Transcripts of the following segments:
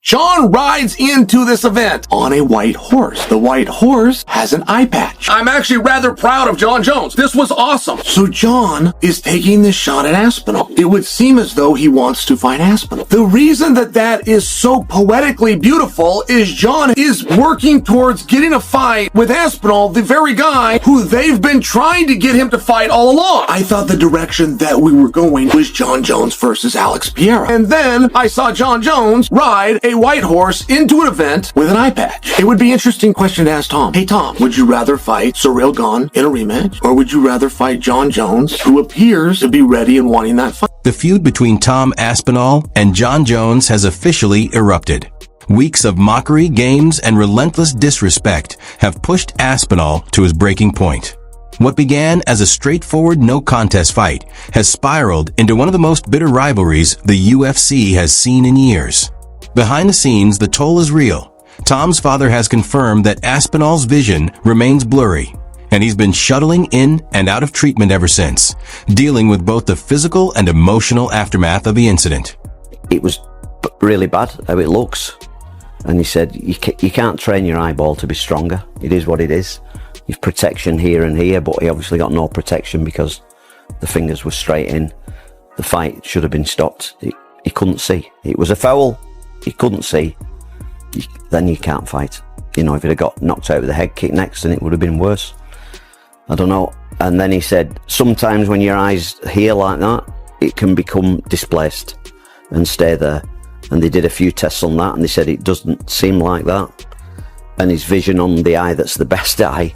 Jon rides into this event on a white horse. The white horse has an eye patch. I'm actually rather proud of Jon Jones. This was awesome. So Jon is taking this shot at Aspinall. It would seem as though he wants to fight Aspinall. The reason that is so poetically beautiful is Jon is working towards getting a fight with Aspinall, the very guy who they've been trying to get him to fight all along. I thought the direction that we were going was Jon Jones versus Alex Pereira. And then I saw Jon Jones ride a white horse into an event with an eye patch. It would be an interesting question to ask Tom. Hey Tom, would you rather fight Ciryl Gane in a rematch, or would you rather fight Jon Jones, who appears to be ready and wanting that fight? The feud between Tom Aspinall and Jon Jones has officially erupted. Weeks of mockery, games, and relentless disrespect have pushed Aspinall to his breaking point. What began as a straightforward no-contest fight has spiraled into one of the most bitter rivalries the UFC has seen in years. Behind the scenes, the toll is real. Tom's father has confirmed that Aspinall's vision remains blurry, and he's been shuttling in and out of treatment ever since, dealing with both the physical and emotional aftermath of the incident. It was really bad how it looks. And he said, you can't train your eyeball to be stronger. It is what it is. You've protection here and here, but he obviously got no protection because the fingers were straight in. The fight should have been stopped. He couldn't see. It was a foul. He couldn't see. Then you can't fight. You know, if he'd have got knocked out with a head kick next, then it would have been worse. I don't know. And then he said, sometimes when your eyes here like that, it can become displaced and stay there. And they did a few tests on that, and they said it doesn't seem like that. And his vision on the eye that's the best eye,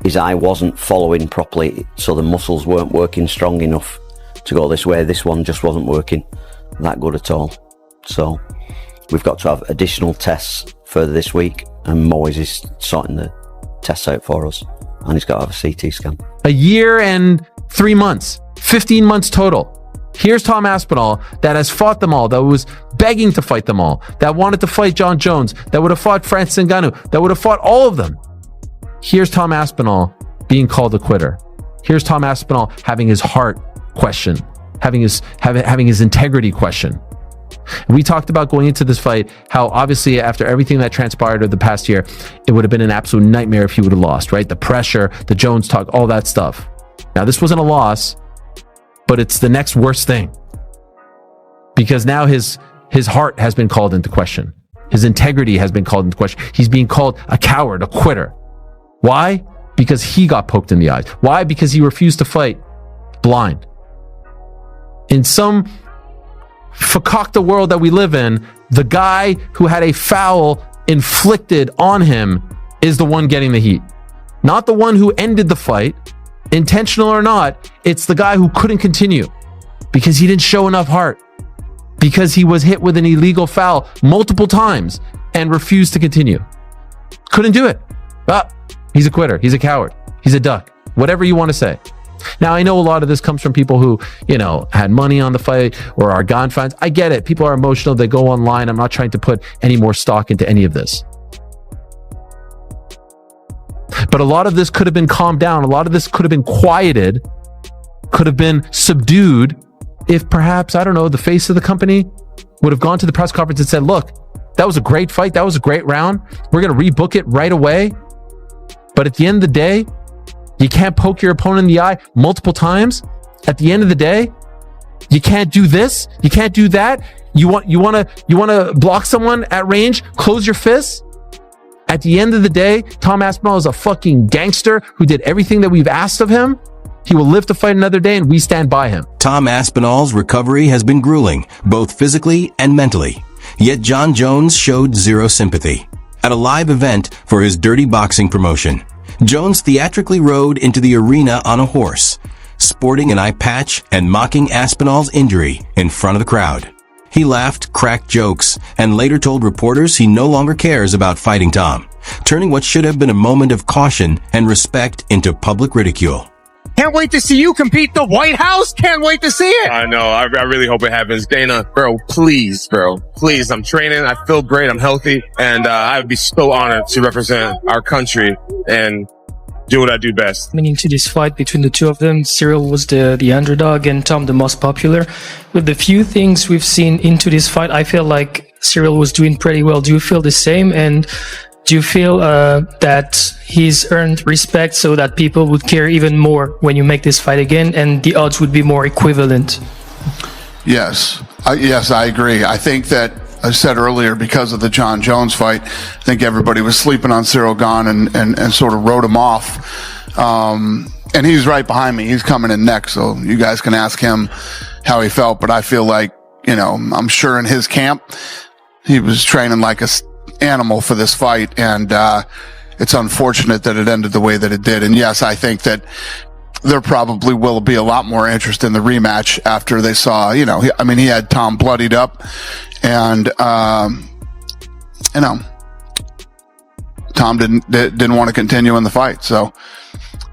his eye wasn't following properly, so the muscles weren't working strong enough to go this way. This one just wasn't working that good at all. So we've got to have additional tests further this week, and Moyes is sorting the tests out for us, and he's got to have a CT scan. A year and 3 months, 15 months total. Here's Tom Aspinall that has fought them all, that was begging to fight them all, that wanted to fight Jon Jones, that would have fought Francis Ngannou, that would have fought all of them. Here's Tom Aspinall being called a quitter. Here's Tom Aspinall having his heart questioned, having his integrity questioned. We talked about going into this fight, how obviously after everything that transpired over the past year, it would have been an absolute nightmare if he would have lost, right? The pressure, the Jones talk, all that stuff. Now, this wasn't a loss, but it's the next worst thing, because now his heart has been called into question. His integrity has been called into question. He's being called a coward, a quitter. Why? Because he got poked in the eyes. Why? Because he refused to fight blind. In some fakakta world that we live in, the guy who had a foul inflicted on him is the one getting the heat, not the one who ended the fight. Intentional or not, it's the guy who couldn't continue because he didn't show enough heart, because he was hit with an illegal foul multiple times and refused to continue. Couldn't do it. He's a quitter. He's a coward. He's a duck. Whatever you want to say. Now, I know a lot of this comes from people who, had money on the fight or are Gane fans. I get it. People are emotional. They go online. I'm not trying to put any more stock into any of this. But a lot of this could have been calmed down. A lot of this could have been quieted, could have been subdued if perhaps, I don't know, the face of the company would have gone to the press conference and said, look, that was a great fight. That was a great round. We're going to rebook it right away. But at the end of the day, you can't poke your opponent in the eye multiple times. At the end of the day, you can't do this. You can't do that. You want to block someone at range, close your fists. At the end of the day, Tom Aspinall is a fucking gangster who did everything that we've asked of him. He will live to fight another day, and we stand by him. Tom Aspinall's recovery has been grueling, both physically and mentally. Yet Jon Jones showed zero sympathy. At a live event for his dirty boxing promotion, Jones theatrically rode into the arena on a horse, sporting an eye patch and mocking Aspinall's injury in front of the crowd. He laughed, cracked jokes, and later told reporters he no longer cares about fighting Tom, turning what should have been a moment of caution and respect into public ridicule. Can't wait to see you compete at the White House. Can't wait to see it. I know. I really hope it happens. Dana, bro, please, bro. Please. I'm training. I feel great. I'm healthy. And I would be so honored to represent our country and do what I do best. Coming into this fight between the two of them, Ciryl was the underdog and Tom the most popular. With the few things we've seen into this fight, I feel like Cyril was doing pretty well. Do you feel the same? And do you feel that he's earned respect so that people would care even more when you make this fight again and the odds would be more equivalent? Yes. Yes, I agree. I think that, I said earlier, because of the Jon Jones fight, I think everybody was sleeping on Cyril Gane and sort of wrote him off. And he's right behind me. He's coming in next, so you guys can ask him how he felt. But I feel like, you know, I'm sure in his camp, he was training like a animal for this fight, and it's unfortunate that it ended the way that it did. And yes, I think that there probably will be a lot more interest in the rematch after they saw, you know, he had Tom bloodied up, and you know, Tom didn't want to continue in the fight, so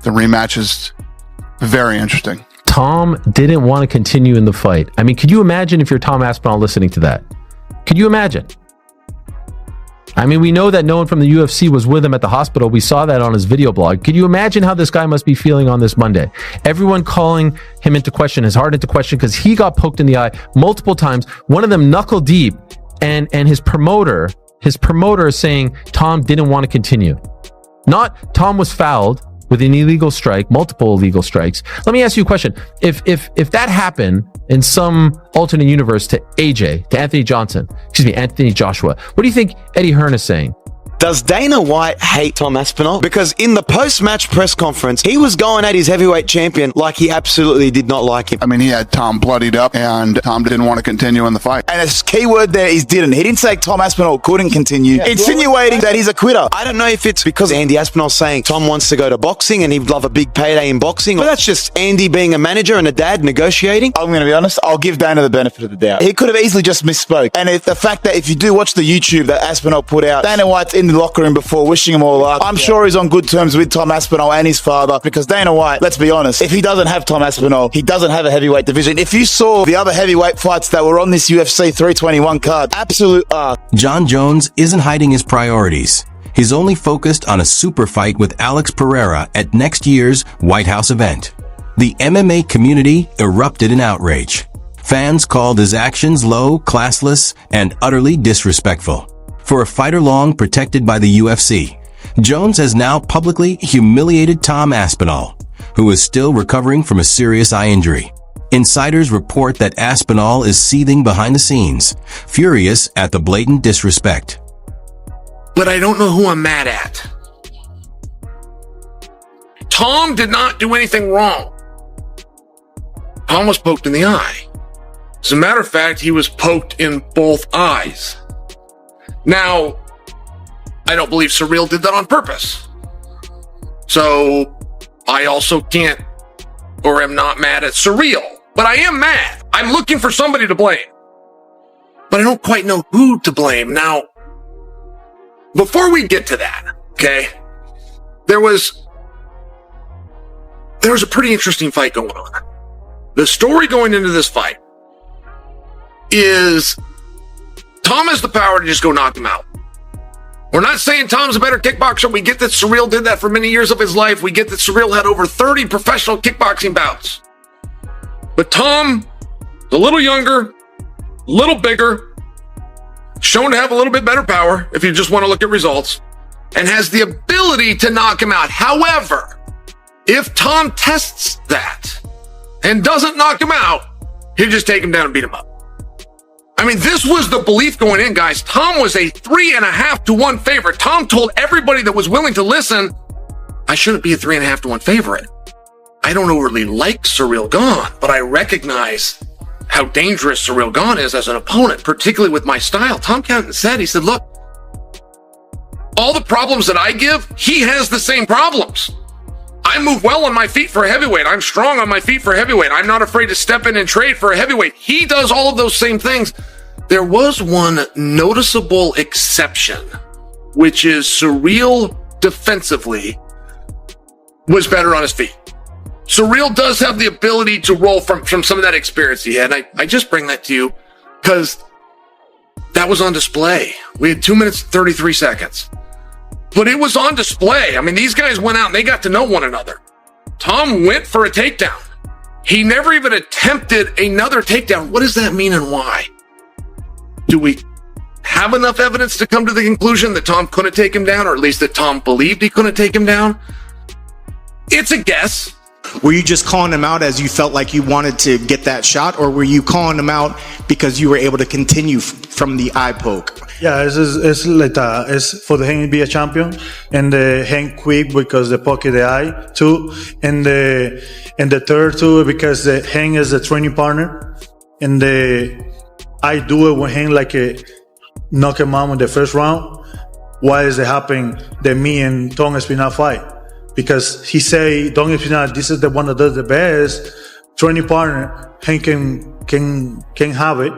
the rematch is very interesting. Tom didn't want to continue in the fight. I mean, could you imagine if you're Tom Aspinall listening to that? Could you imagine? I mean, we know that no one from the UFC was with him at the hospital. We saw that on his video blog. Could you imagine how this guy must be feeling on this Monday? Everyone calling him into question, his heart into question, because he got poked in the eye multiple times. One of them knuckle deep, and his promoter is saying Tom didn't want to continue. Not Tom was fouled with an illegal strike, multiple illegal strikes. Let me ask you a question. If that happened in some alternate universe to AJ, to Anthony Joshua, what do you think Eddie Hearn is saying? Does Dana White hate Tom Aspinall? Because in the post-match press conference, he was going at his heavyweight champion like he absolutely did not like him. I mean, he had Tom bloodied up, and Tom didn't want to continue in the fight. And a key word there is didn't. He didn't say Tom Aspinall couldn't continue, insinuating that he's a quitter. I don't know if it's because Andy Aspinall's saying Tom wants to go to boxing and he'd love a big payday in boxing, but that's just Andy being a manager and a dad negotiating. I'm going to be honest, I'll give Dana the benefit of the doubt. He could have easily just misspoke. And the fact that if you do watch the YouTube that Aspinall put out, Dana White's in the locker room before wishing him all luck. I'm sure he's on good terms with Tom Aspinall and his father, because Dana White, let's be honest, if he doesn't have Tom Aspinall, he doesn't have a heavyweight division. If you saw the other heavyweight fights that were on this UFC 321 card, absolute Jon Jones isn't hiding his priorities. He's only focused on a super fight with Alex Pereira at next year's White House event. The MMA community erupted in outrage. Fans called his actions low, classless, and utterly disrespectful. For a fighter long protected by the UFC, Jones has now publicly humiliated Tom Aspinall, who is still recovering from a serious eye injury. Insiders report that Aspinall is seething behind the scenes, furious at the blatant disrespect. But I don't know who I'm mad at. Tom did not do anything wrong. Tom was poked in the eye. As a matter of fact, he was poked in both eyes. Now, I don't believe Cyril did that on purpose. So, I also can't, or am not mad at Cyril. But I am mad. I'm looking for somebody to blame. But I don't quite know who to blame. Now, before we get to that, okay, there was a pretty interesting fight going on. The story going into this fight is Tom has the power to just go knock him out. We're not saying Tom's a better kickboxer. We get that Cyril did that for many years of his life. We get that Cyril had over 30 professional kickboxing bouts. But Tom, a little younger, a little bigger, shown to have a little bit better power if you just want to look at results, and has the ability to knock him out. However, if Tom tests that and doesn't knock him out, he'll just take him down and beat him up. I mean, this was the belief going in, guys. Tom was a 3.5 to 1 favorite. Tom told everybody that was willing to listen, I shouldn't be a 3.5 to 1 favorite. I don't overly like Cyril Gane, but I recognize how dangerous Cyril Gane is as an opponent, particularly with my style. Tom Canton said, he said, look, all the problems that I give, he has the same problems. I move well on my feet for a heavyweight. I'm strong on my feet for a heavyweight. I'm not afraid to step in and trade for a heavyweight. He does all of those same things. There was one noticeable exception, which is Cyril defensively was better on his feet. Cyril does have the ability to roll from some of that experience he had. And I just bring that to you because that was on display. We had 2 minutes and 33 seconds. But it was on display. I mean, these guys went out and they got to know one another. Tom went for a takedown. He never even attempted another takedown. What does that mean and why? Do we have enough evidence to come to the conclusion that Tom couldn't take him down, or at least that Tom believed he couldn't take him down? It's a guess. Were you just calling him out as you felt like you wanted to get that shot, or were you calling him out because you were able to continue from the eye poke? Yeah, it's like it's for the hang to be a champion, and the hang quick because the pocket the eye too, and the third too because the hang is a training partner, and I do it when hang like a knock him out in the first round. Why is it happening that me and Tom Aspinall fight? Because he say Tom Aspinall, this is the one that does the best training partner. Hank can have it.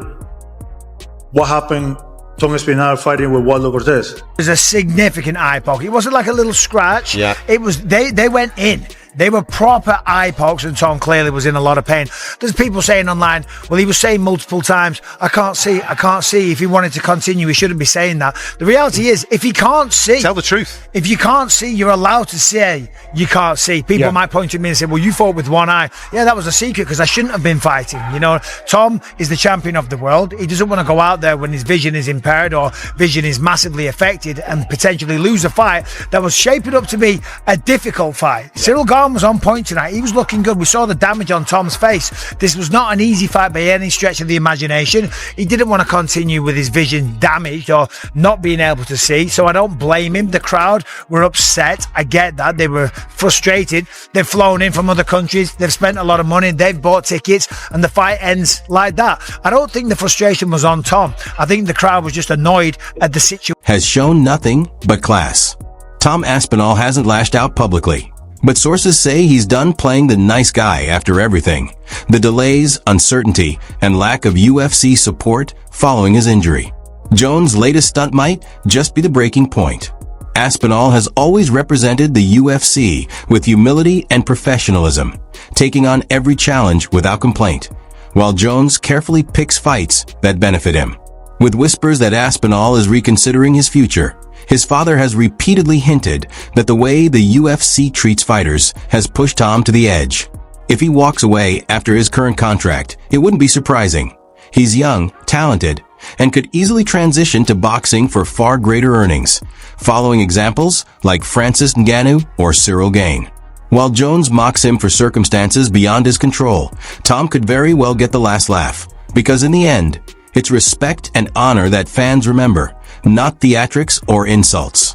What happened? Tom Aspinall fighting with Waldo Cortez. It was a significant eye poke. It wasn't like a little scratch. Yeah. It was. They went in. They were proper eye pokes, and Tom clearly was in a lot of pain. There's people saying online, well, he was saying multiple times, I can't see. If he wanted to continue, he shouldn't be saying that. The reality is, if he can't see... Tell the truth. If you can't see, you're allowed to say you can't see. People might point to me and say, well, you fought with one eye. Yeah, that was a secret because I shouldn't have been fighting. You know, Tom is the champion of the world. He doesn't want to go out there when his vision is impaired or vision is massively affected and potentially lose a fight that was shaping up to be a difficult fight. Cyril Gane was on point tonight. He was looking good. We saw the damage on Tom's face. This was not an easy fight by any stretch of the imagination. He didn't want to continue with his vision damaged or not being able to see, so I don't blame him. The crowd were upset. I get that. They were frustrated. They've flown in from other countries. They've spent a lot of money. They've bought tickets, and the fight ends like that. I don't think the frustration was on Tom. I think the crowd was just annoyed at the situation. Has shown nothing but class. Tom Aspinall hasn't lashed out publicly, but sources say he's done playing the nice guy after everything. The delays, uncertainty, and lack of UFC support following his injury. Jones' latest stunt might just be the breaking point. Aspinall has always represented the UFC with humility and professionalism, taking on every challenge without complaint, while Jones carefully picks fights that benefit him. With whispers that Aspinall is reconsidering his future, his father has repeatedly hinted that the way the UFC treats fighters has pushed Tom to the edge. If he walks away after his current contract, it wouldn't be surprising. He's young, talented, and could easily transition to boxing for far greater earnings, following examples like Francis Ngannou or Cyril Gane. While Jones mocks him for circumstances beyond his control, Tom could very well get the last laugh, because in the end, it's respect and honor that fans remember, not theatrics or insults.